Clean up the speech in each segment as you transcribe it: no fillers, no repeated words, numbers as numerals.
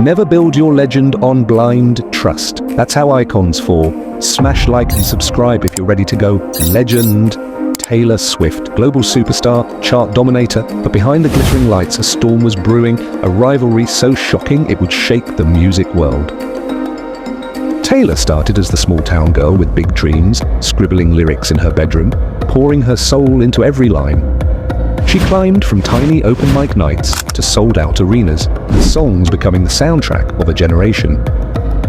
Never build your legend on blind trust. That's how icons fall. Smash like and subscribe if you're ready to go legend. Taylor Swift, global superstar, chart dominator, but behind the glittering lights a storm was brewing, a rivalry so shocking it would shake the music world. Taylor started as the small-town girl with big dreams, scribbling lyrics in her bedroom, pouring her soul into every line. She climbed from tiny open mic nights to sold-out arenas, with songs becoming the soundtrack of a generation.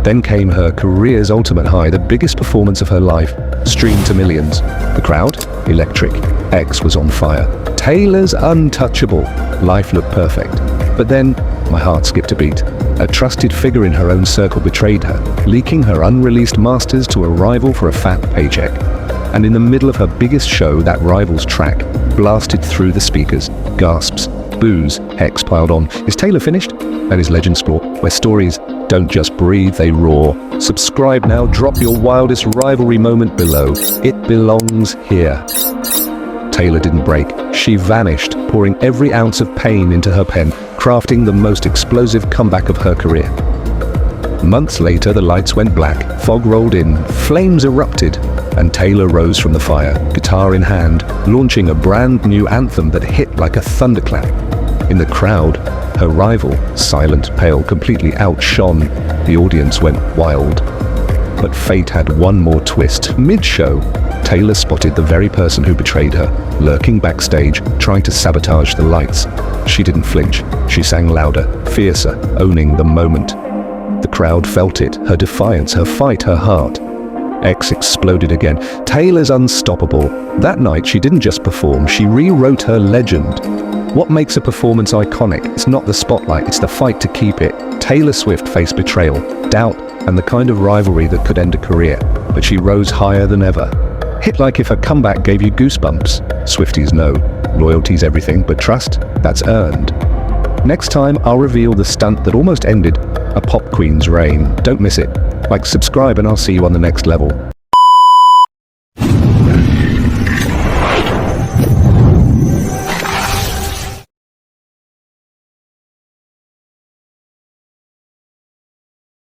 Then came her career's ultimate high, the biggest performance of her life, streamed to millions. The crowd? Electric. X was on fire. Taylor's untouchable. Life looked perfect. But then, my heart skipped a beat. A trusted figure in her own circle betrayed her, leaking her unreleased masters to a rival for a fat paycheck. And in the middle of her biggest show, that rival's track blasted through the speakers. Gasps, boos, X piled on. Is Taylor finished? That is Xplore, where stories don't just breathe, they roar. Subscribe now, drop your wildest rivalry moment below. It belongs here. Taylor didn't break. She vanished, pouring every ounce of pain into her pen, crafting the most explosive comeback of her career. Months later, the lights went black, fog rolled in, flames erupted, and Taylor rose from the fire, guitar in hand, launching a brand new anthem that hit like a thunderclap. In the crowd, her rival, silent, pale, completely outshone. The audience went wild. But fate had one more twist. Mid-show, Taylor spotted the very person who betrayed her, lurking backstage, trying to sabotage the lights. She didn't flinch. She sang louder, fiercer, owning the moment. The crowd felt it, her defiance, her fight, her heart. X exploded again. Taylor's unstoppable. That night, she didn't just perform, she rewrote her legend. What makes a performance iconic? It's not the spotlight, it's the fight to keep it. Taylor Swift faced betrayal, doubt, and the kind of rivalry that could end a career, but she rose higher than ever. Hit like if her comeback gave you goosebumps. Swifties know, loyalty's everything, but trust, that's earned. Next time, I'll reveal the stunt that almost ended a pop queen's reign. Don't miss it. Like, subscribe, and I'll see you on the next level.